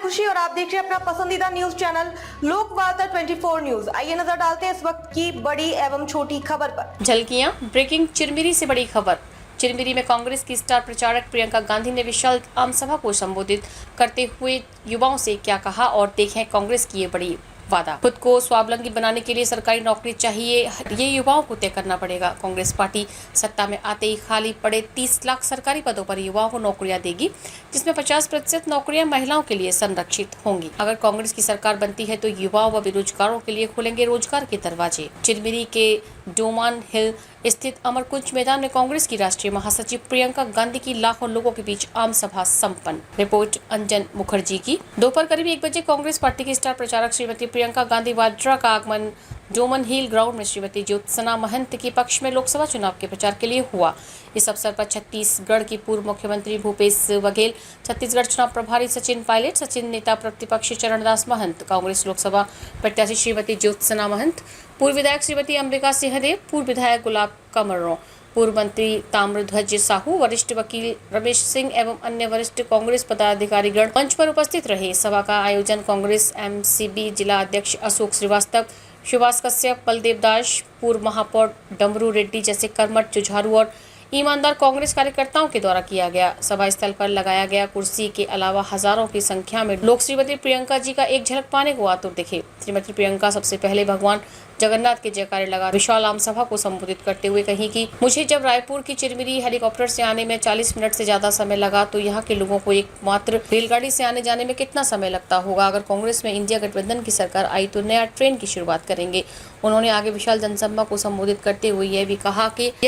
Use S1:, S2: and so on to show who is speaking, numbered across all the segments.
S1: खुशी और आप देख रहे हैं अपना पसंदीदा न्यूज चैनल लोकवार्ता 24 न्यूज। आइए नजर डालते हैं इस वक्त की बड़ी एवं छोटी खबर पर।
S2: झलकियां ब्रेकिंग। चिरमिरी से बड़ी खबर। चिरमिरी में कांग्रेस की स्टार प्रचारक प्रियंका गांधी ने विशाल आमसभा को संबोधित करते हुए युवाओं से क्या कहा और देखें कांग्रेस की ये बड़ी वादा। खुद को स्वावलंबी बनाने के लिए सरकारी नौकरी चाहिए, ये युवाओं को तय करना पड़ेगा। कांग्रेस पार्टी सत्ता में आते ही खाली पड़े 30 लाख सरकारी पदों पर युवाओं को नौकरियां देगी, जिसमें 50% नौकरियां महिलाओं के लिए संरक्षित होंगी। अगर कांग्रेस की सरकार बनती है तो युवाओं व बेरोजगारों के लिए खुलेंगे रोजगार के दरवाजे। चिरमिरी के डोमान हिल स्थित अमरकुंज मैदान में कांग्रेस की राष्ट्रीय महासचिव प्रियंका गांधी की लाखों लोगों के बीच आम सभा संपन्न। रिपोर्ट अंजन मुखर्जी की। दोपहर करीब 1 बजे कांग्रेस पार्टी की स्टार प्रचारक श्रीमती प्रियंका गांधी वाड्रा का आगमन डोमन हिल ग्राउंड में श्रीमती ज्योत्सना महंत के पक्ष में लोकसभा चुनाव के प्रचार के लिए हुआ। इस अवसर पर छत्तीसगढ़ की पूर्व मुख्यमंत्री भूपेश बघेल, छत्तीसगढ़ चुनाव प्रभारी सचिन पायलट, सचिन नेता प्रतिपक्ष चरणदास महंत, कांग्रेस लोकसभा प्रत्याशी श्रीमती ज्योत्सना महंत, पूर्व विधायक श्रीमती अंबिका सिंहदेव, पूर्व विधायक गुलाब कमरों, पूर्व मंत्री ताम्रध्वज साहू, वरिष्ठ वकील रमेश सिंह एवं अन्य वरिष्ठ कांग्रेस पदाधिकारीगण मंच पर उपस्थित रहे। सभा का आयोजन कांग्रेस एमसीबी जिला अध्यक्ष अशोक श्रीवास्तव, सुभाष कश्यप, बलदेव दास, पूर्व महापौर डमरू रेड्डी जैसे कर्मठ, जुझारू और ईमानदार कांग्रेस कार्यकर्ताओं के द्वारा किया गया। सभा स्थल पर लगाया गया कुर्सी के अलावा हजारों की संख्या में लोग श्रीमती प्रियंका जी का एक झलक पाने को आतुर दिखे। श्रीमती प्रियंका सबसे पहले भगवान जगन्नाथ के जयकारे लगा विशाल आम सभा को संबोधित करते हुए कही कि मुझे जब रायपुर की चिरमिरी हेलीकॉप्टर से आने में 40 मिनट से ज्यादा समय लगा तो यहाँ के लोगों को एकमात्र रेलगाड़ी से आने जाने में कितना समय लगता होगा। अगर कांग्रेस में इंडिया गठबंधन की सरकार आई तो नया ट्रेन की शुरुआत करेंगे। उन्होंने आगे विशाल जनसभा को संबोधित करते हुए यह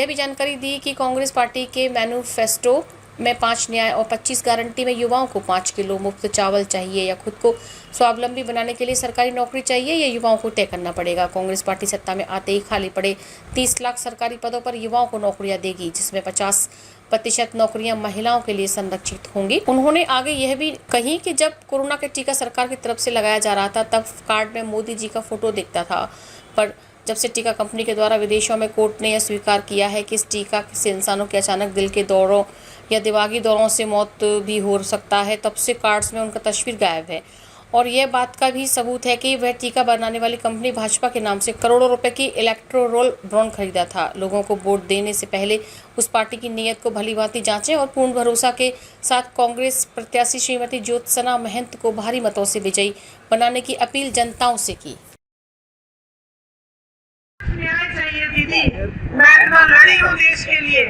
S2: भी जानकारी दी कि कांग्रेस पार्टी के मैनिफेस्टो में 5 न्याय और 25 गारंटी में युवाओं को 5 किलो मुफ्त चावल चाहिए या खुद को स्वावलंबी बनाने के लिए सरकारी नौकरी चाहिए, या युवाओं को तय करना पड़ेगा। कांग्रेस पार्टी सत्ता में आते ही खाली पड़े 30 लाख सरकारी पदों पर युवाओं को नौकरियां देगी, जिसमें 50% नौकरियां महिलाओं के लिए संरक्षित होंगी। उन्होंने आगे यह भी कही कि जब कोरोना का टीका सरकार की तरफ से लगाया जा रहा था तब कार्ड में मोदी जी का फोटो दिखता था, पर जब से टीका कंपनी के द्वारा विदेशों में कोर्ट ने यह स्वीकार किया है कि इस टीका से इंसानों के अचानक दिल के दौरों या दिमागी दौरों से मौत भी हो सकता है, तब से कार्ड्स में उनका तस्वीर गायब है। और यह बात का भी सबूत है कि वह टीका बनाने वाली कंपनी भाजपा के नाम से करोड़ों रुपए की इलेक्ट्रोरोल ड्रोन खरीदा था। लोगों को वोट देने से पहले उस पार्टी की नीयत को भलीभांति जांचें और पूर्ण भरोसा के साथ कांग्रेस प्रत्याशी श्रीमती ज्योत्सना महंत को भारी मतों से विजयी बनाने की अपील जनताओं से की।
S3: दीदी, मैं इतना लड़ी हूँ देश के लिए,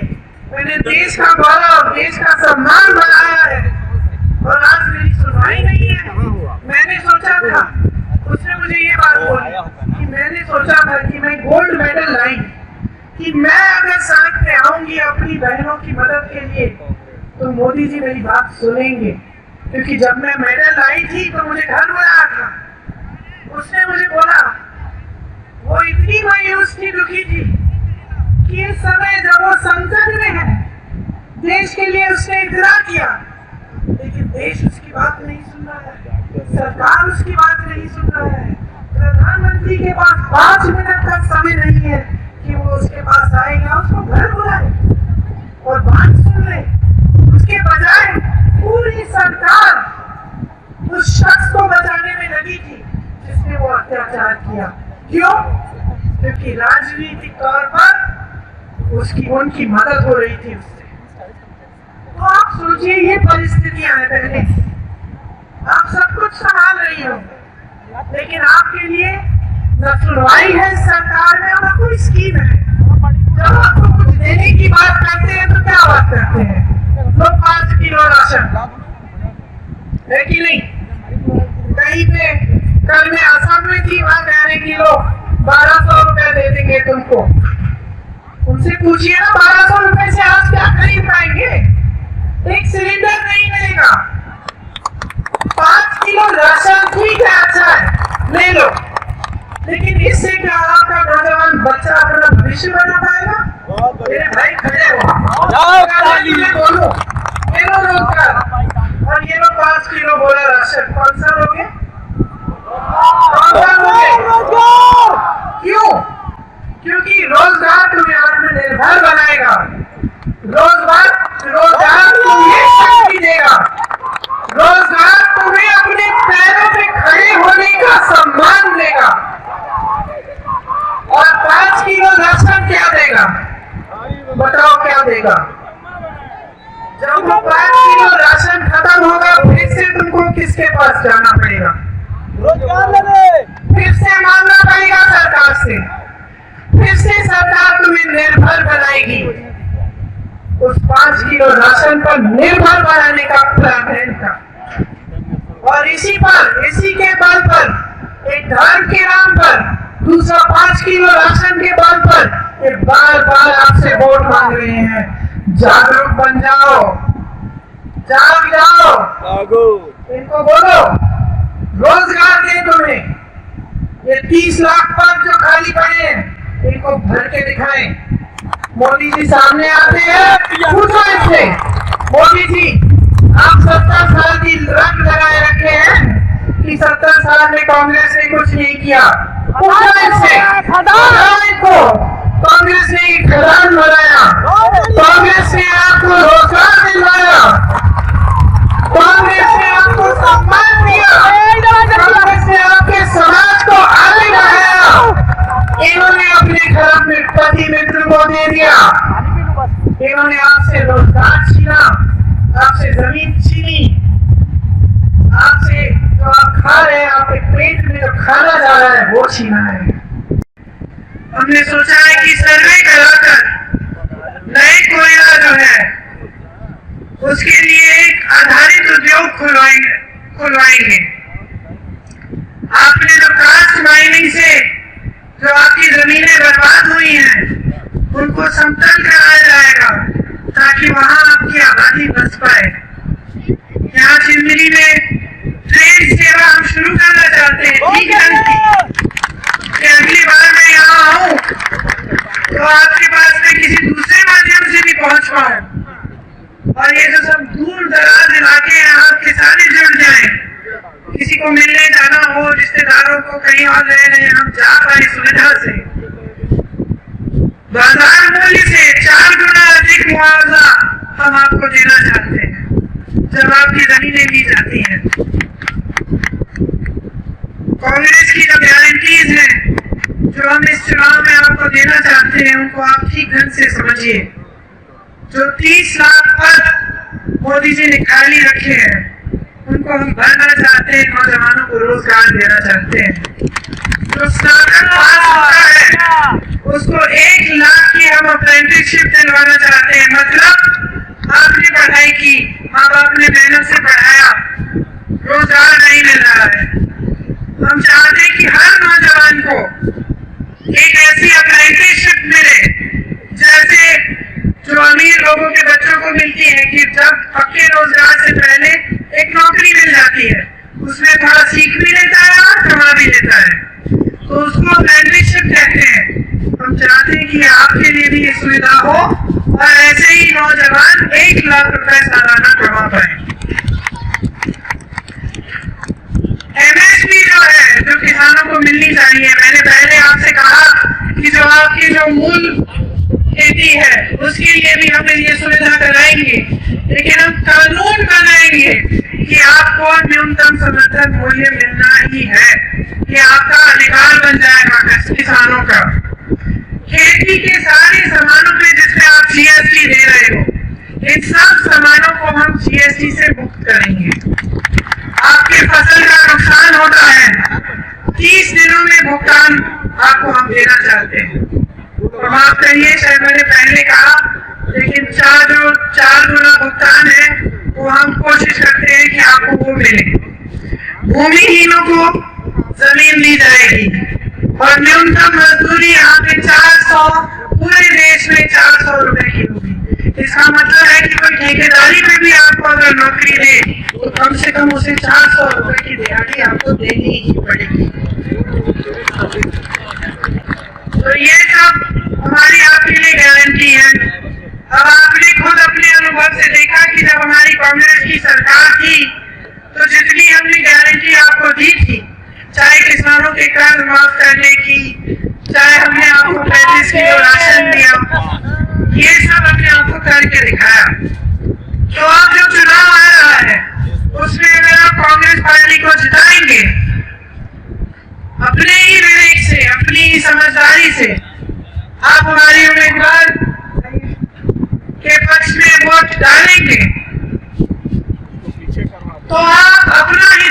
S3: मैंने देश का गौरव, देश का सम्मान बढ़ाया है और आज मेरी सुनवाई नहीं है। मैंने सोचा था, उसने मुझे ये बात बोली कि मैंने सोचा था कि मैं गोल्ड मेडल लाई, कि मैं अगर सड़क पे आऊंगी अपनी बहनों की मदद के लिए तो मोदी जी मेरी बात सुनेंगे, क्योंकि जब मैं मेडल लाई थी तो मुझे घर बुलाया था। उसने मुझे बोला, वो इतनी मायूस थी, दुखी थी कि इस समय जब वो संकट में है, देश के लिए उसने इतना किया, लेकिन देश उसकी बात नहीं सुन रहा है, सरकार उसकी बात नहीं सुन रहा है। प्रधानमंत्री के पास 5 मिनट तक समय नहीं है कि वो उसके पास आएगा, उसको घर बुलाए और बात सुन ले। उसके बजाय पूरी सरकार उस शख्स को बचाने में लगी थी जिसने वो अत्याचार किया। क्यों? क्योंकि राजनीतिक तौर पर उनकी मदद हो रही थी उससे। तो आप सोचिए, ये परिस्थितियां हैं। पहले आप सब कुछ संभाल रही हो, लेकिन आपके लिए न सुनवाई है सरकार में और न कोई स्कीम है। जब आपको कुछ देने की बात करते हैं तो क्या बात करते हैं? लोग 5 किलो राशन है कि नहीं? कहीं पे कल मैं असम में थी, वहां कह रहे कि लोग 1200 रुपए दे देंगे तुमको। उनसे पूछिए ना, 1200 रुपए से आज क्या खरीद पाएंगे? एक सिलेंडर नहीं मिलेगा। 5 किलो राशन ठीक है, अच्छा है, ले लो, लेकिन इससे क्या आपका नौजवान बच्चा अपना भविष्य बना पाएगा? मेरे भाई खड़े हो, बोलो, ये लो रोजगार, और ये लो 5 किलो बोला राशन, कौन सा लोगे? क्यों? क्योंकि रोजगार तुम्हें आत्मनिर्भर बनाएगा, रोजगार तुम्हें शक्ति देगा, रोजगार तुम्हें अपने पास जाना पड़ेगा, फिर से मांगना पड़ेगा सरकार से, फिर से सरकार तुम्हें निर्भर बनाएगी। उस 5 किलो राशन पर निर्भर बनाने का प्लान था और इसी के बल पर, एक धर्म के नाम पर, दूसरा 5 किलो राशन के बल पर ये बार बार आपसे वोट मांग रहे हैं। जागरूक बन जाओ, जाग जाओ, इनको बोलो रोजगार दे तुम्हें। ये 30 लाख पद जो खाली पड़े हैं इनको भर के दिखाएं। मोदी जी सामने आते हैं, पूछो इनसे, मोदी जी आप 70 साल की रंग लगाए रखे हैं कि 70 साल में कांग्रेस ने कुछ नहीं किया। पूछो इनसे, इनको कांग्रेस ने खदान बनाया, कांग्रेस ने आपको रोजगार दिलवाया, कांग्रेस ने आपको सम्मान दिया, कांग्रेस ने आपके समाज को आगे बढ़ाया। इन्होंने अपने घर में पति मित्र को दे दिया, इन्होंने आपसे रोजगार छीना, आपसे जमीन छीनी, आपसे जो आप खा रहे हैं, आपके पेट में जो खाना जा रहा है वो छीना है। हमने सोचा है कि सर्वे कराकर नए कोयला जो है उसके लिए एक आधारित उद्योग खुलवाएंगे। आपने जो कास्ट माइनिंग से जो आपकी जमीनें बर्बाद हुई हैं उनको समतल कराया जाएगा ताकि वहां आपकी आबादी बस पाए। यहाँ चिरमिरी में ट्रेन सेवा हम शुरू करना चाहते हैं, ठीक है कि अगली बार मैं यहाँ आऊँ तो आपके पास में किसी दूसरे माध्यम से भी पहुंच पाऊँ और ये जो सब दूर दराज इलाके हैं आपके सारे जुड़ जाएं। किसी को मिलने जाना हो, रिश्तेदारों को कहीं और रहने, हम जा पाए सुविधा से। बाजार मूल्य से 4 गुना अधिक मुआवजा हम आपको देना चाहते हैं जब आपकी जमीनें ली जाती हैं। कांग्रेस की जो गारंटीज हैं जो हम इस चुनाव में आपको देना चाहते हैं उनको आप ठीक ढंग से समझिए। जो 30 लाख पद मोदी जी ने खाली रखे हैं उनको हम भरना चाहते हैं, नौजवानों को रोजगार देना चाहते हैं। जो स्नातक पास होता है उसको 1 लाख की हम अप्रेंटिसशिप दिलवाना चाहते हैं। मतलब आपने पढ़ाई की, माँ बाप ने मेहनत से पढ़ाया, रोजगार नहीं मिल रहा है। हम चाहते हैं कि हर नौजवान को एक ऐसी अप्रेंटिसशिप मिले जैसे जो अमीर लोगों के बच्चों को मिलती है कि जब पक्के रोजगार से पहले एक नौकरी मिल जाती है, उसमें थोड़ा सीख भी लेता है और कमा भी लेता है, तो उसको अप्रेंटिसशिप कहते हैं। हम चाहते हैं कि आपके लिए भी ये सुविधा हो और ऐसे ही नौजवान 1 लाख रुपए सालाना कमा पाए। एमएसपी जो है जो किसानों को मिलनी चाहिए, मैंने पहले आपसे कहा कि जो आपकी जो मूल खेती है उसके लिए भी हम ये सुविधा कराएंगे, लेकिन हम कानून बनाएंगे कि आपको न्यूनतम समर्थन मूल्य मिलना ही है। ये आपका अधिकार बन जाएगा किसानों का। खेती के सारे सामानों पे जिसमें आप जीएसटी दे रहे हो, इन सब सामानों को हम जीएसटी से मुक्त करेंगे। आपके फसल का नुकसान होता है, 30 दिनों में भुगतान आपको हम देना चाहते हैं। तो माफ करिए, शायद मैंने पहले कहा, लेकिन 4 गुना भुगतान है वो हम कोशिश करते हैं कि आपको वो मिले। भूमिहीनों को जमीन दी जाएगी और न्यूनतम मजदूरी यहाँ पे 400, पूरे देश में 400 रुपए की होगी। इसका मतलब है कि कोई ठेकेदारी में भी आपको अगर नौकरी दे तो कम से कम उसे 400 रुपए की दिहाड़ी आपको देनी ही पड़ेगी। तो ये सब हमारी आपके लिए गारंटी है। अब आपने खुद अपने अनुभव से देखा कि जब हमारी कांग्रेस की सरकार थी तो जितनी हमने गारंटी आपको दी थी, चाहे किसानों के कर्ज माफ करने की, चाहे हमने आपको 35 किलो राशन दिया, ये सब हमने आपको करके दिखाया। तो अब जो चुनाव आ रहा है उसमें अगर आप कांग्रेस पार्टी को जिताएंगे, अपने ही विवेक से, अपनी ही समझदारी से आप हमारी उम्मीदवार के पक्ष में वोट डालेंगे, तो आप अपना ही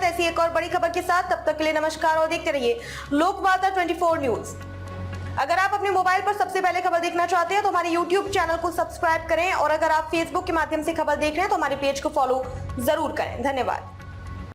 S1: ऐसी एक और बड़ी खबर के साथ। तब तक के लिए नमस्कार और देखते रहिए लोकवार्ता 24 न्यूज। अगर आप अपने मोबाइल पर सबसे पहले खबर देखना चाहते हैं तो हमारे YouTube चैनल को सब्सक्राइब करें और अगर आप Facebook के माध्यम से खबर देख रहे हैं तो हमारे पेज को फॉलो जरूर करें। धन्यवाद।